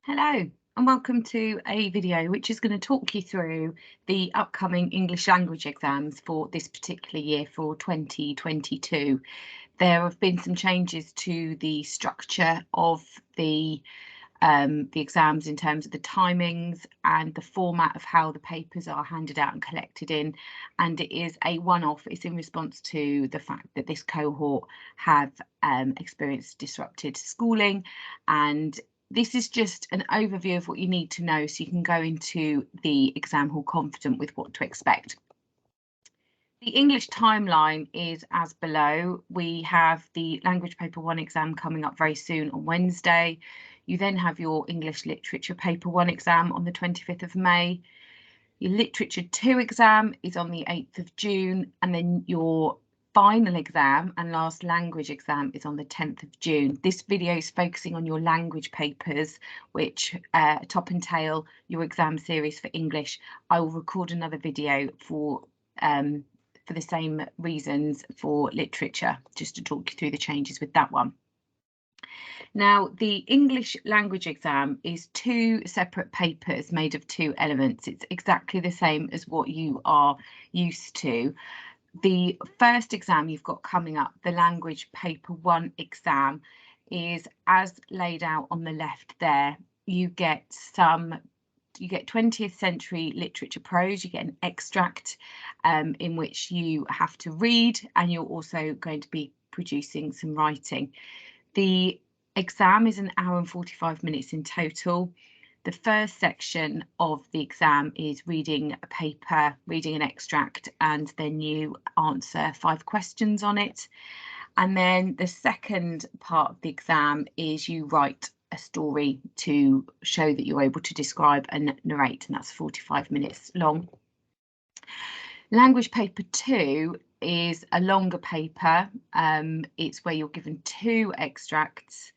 Hello and welcome to a video which is going to talk you through the upcoming English language exams for this particular year for 2022. There have been some changes to the structure of the exams in terms of the timings and the format of how the papers are handed out and collected in, and it is a one-off. It's in response to the fact that this cohort have experienced disrupted schooling, and this is just an overview of what you need to know so you can go into the exam hall confident with what to expect. The English timeline is as below. We have the Language Paper 1 exam coming up very soon on Wednesday. You then have your English Literature Paper 1 exam on the 25th of May. Your Literature 2 exam is on the 8th of June, and then your final exam and last language exam is on the 10th of June. This video is focusing on your language papers, which top and tail your exam series for English. I will record another video for the same reasons for literature, just to talk you through the changes with that one. Now, the English language exam is two separate papers made of two elements. It's exactly the same as what you are used to. The first exam you've got coming up, the Language Paper 1 exam, is as laid out on the left there. You get 20th century literature prose, you get an extract in which you have to read, and you're also going to be producing some writing. The exam is an hour and 45 minutes in total. The first section of the exam is reading a paper, reading an extract, and then you answer 5 questions on it. And then the second part of the exam is you write a story to show that you're able to describe and narrate, and that's 45 minutes long. Language Paper 2 is a longer paper. It's where you're given 2 extracts,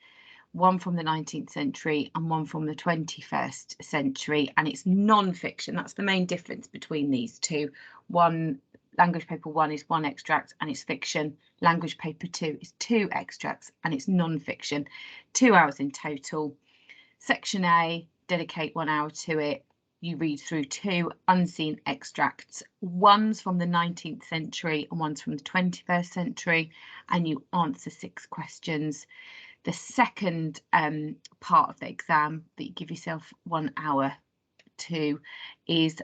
one from the 19th century and one from the 21st century, and it's non-fiction. That's the main difference between these two. Language Paper 1 is 1 extract and it's fiction. Language Paper 2 is 2 extracts and it's non-fiction. 2 hours in total. Section A, dedicate 1 hour to it. You read through 2 unseen extracts. One's from the 19th century and one's from the 21st century, and you answer 6 questions. The second part of the exam that you give yourself 1 hour to is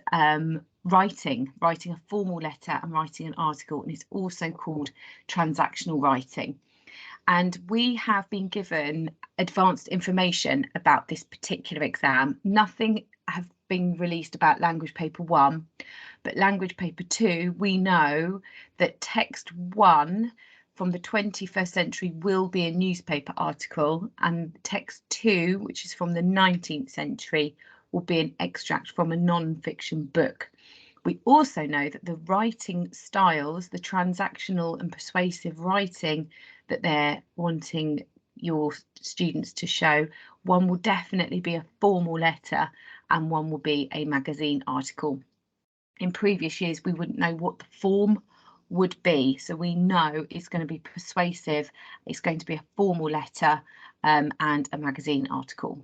writing a formal letter and writing an article, and it's also called transactional writing. And we have been given advanced information about this particular exam. Nothing has been released about Language Paper 1, but Language Paper 2, we know that text 1 from the 21st century will be a newspaper article, and text 2, which is from the 19th century, will be an extract from a non-fiction book. We also know that the writing styles, the transactional and persuasive writing that they're wanting your students to show, one will definitely be a formal letter and one will be a magazine article. In previous years, we wouldn't know what the form would be, so we know it's going to be persuasive, it's going to be a formal letter and a magazine article.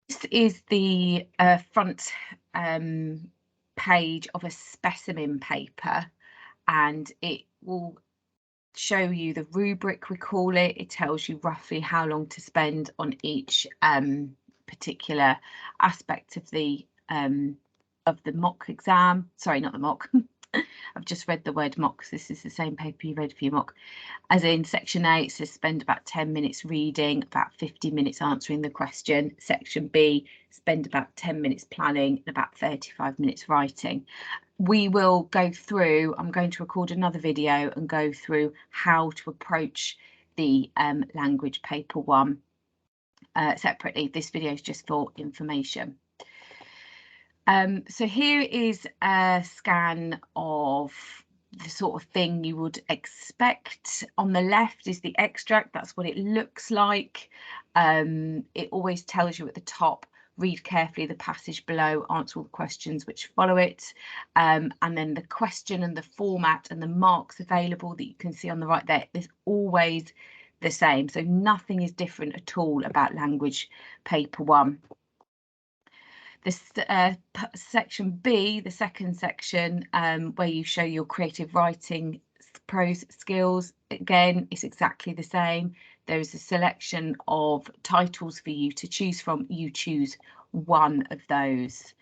This is the front page of a specimen paper, and it will show you the rubric, we call it. It tells you roughly how long to spend on each particular aspect of the mock exam. Sorry, not the mock. I've just read the word mock, because this is the same paper you read for your mock. As in section A, it says spend about 10 minutes reading, about 50 minutes answering the question. Section B, spend about 10 minutes planning and about 35 minutes writing. We will go through, I'm going to record another video and go through how to approach the Language Paper 1 separately. This video is just for information. So here is a scan of the sort of thing you would expect. On the left is the extract. That's what it looks like. It always tells you at the top, read carefully the passage below, answer all the questions which follow it, and then the question and the format and the marks available that you can see on the right there. There's always the same. So nothing is different at all about language paper 1. This section B, the second section, where you show your creative writing prose skills, again, it's exactly the same. There is a selection of titles for you to choose from. You choose one of those.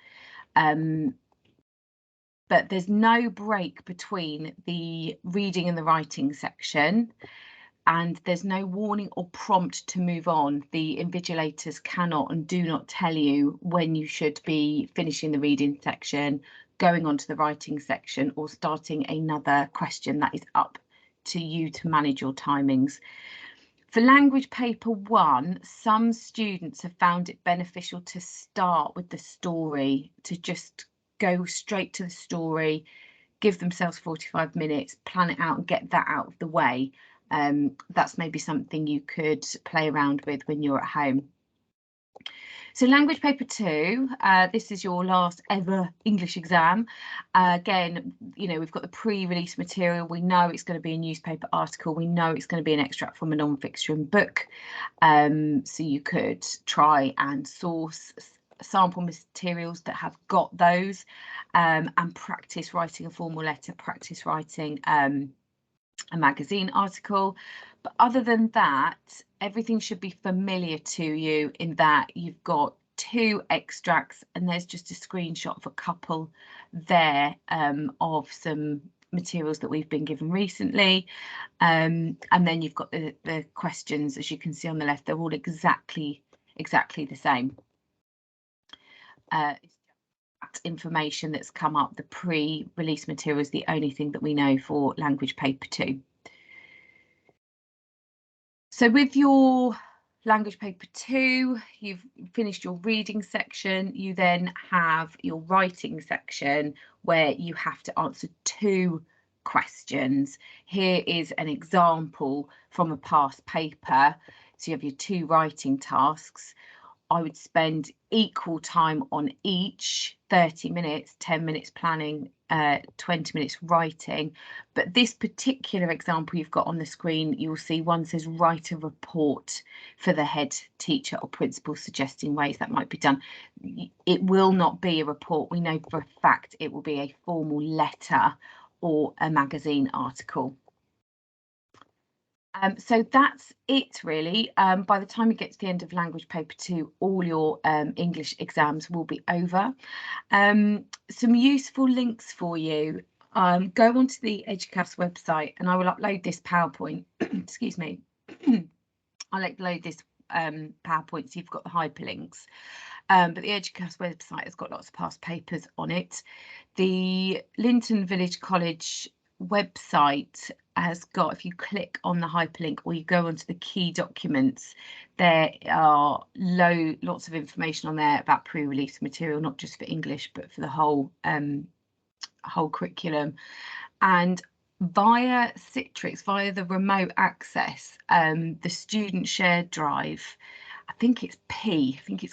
But there's no break between the reading and the writing section, and there's no warning or prompt to move on. The invigilators cannot and do not tell you when you should be finishing the reading section, going on to the writing section, or starting another question. That is up to you to manage your timings. For language paper 1, some students have found it beneficial to start with the story, to just go straight to the story, give themselves 45 minutes, plan it out and get that out of the way. That's maybe something you could play around with when you're at home. So language paper 2, this is your last ever English exam. Again, you know, we've got the pre-release material. We know it's going to be a newspaper article. We know it's going to be an extract from a non-fiction book. So you could try and source sample materials that have got those, and practice writing a formal letter, practice writing a magazine article. But other than that, everything should be familiar to you, in that you've got 2 extracts and there's just a screenshot of a couple there of some materials that we've been given recently, and then you've got the questions, as you can see on the left. They're all exactly the same. Information that's come up, the pre-release material is the only thing that we know for language paper 2. So with your language paper 2, you've finished your reading section. You then have your writing section, where you have to answer 2 questions. Here is an example from a past paper. So you have your 2 writing tasks. I would spend equal time on each, 30 minutes, 10 minutes planning, 20 minutes writing. But this particular example you've got on the screen, you'll see one says write a report for the head teacher or principal, suggesting ways that might be done. It will not be a report. We know for a fact it will be a formal letter or a magazine article. So that's it really. By the time you get to the end of language paper 2, all your English exams will be over. Some useful links for you. Go onto the Educast website and I will upload this PowerPoint. Excuse me. I'll upload this PowerPoint so you've got the hyperlinks. But the Educast website has got lots of past papers on it. The Linton Village College website has got, if you click on the hyperlink or you go onto the key documents, there are lots of information on there about pre-release material, not just for English but for the whole curriculum. And via Citrix, via the remote access, the student shared drive, I think it's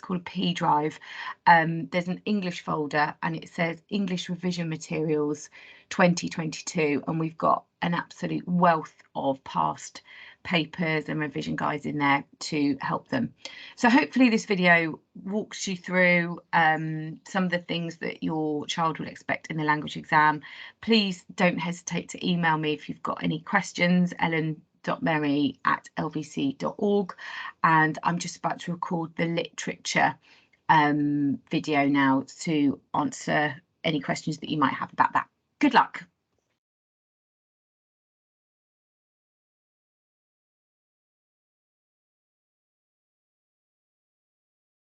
called a P drive. There's an English folder and it says English revision materials 2022, and we've got an absolute wealth of past papers and revision guides in there to help them. So hopefully this video walks you through some of the things that your child will expect in the language exam. Please don't hesitate to email me if you've got any questions, ellen.merry@lvc.org, and I'm just about to record the literature video now to answer any questions that you might have about that. Good luck.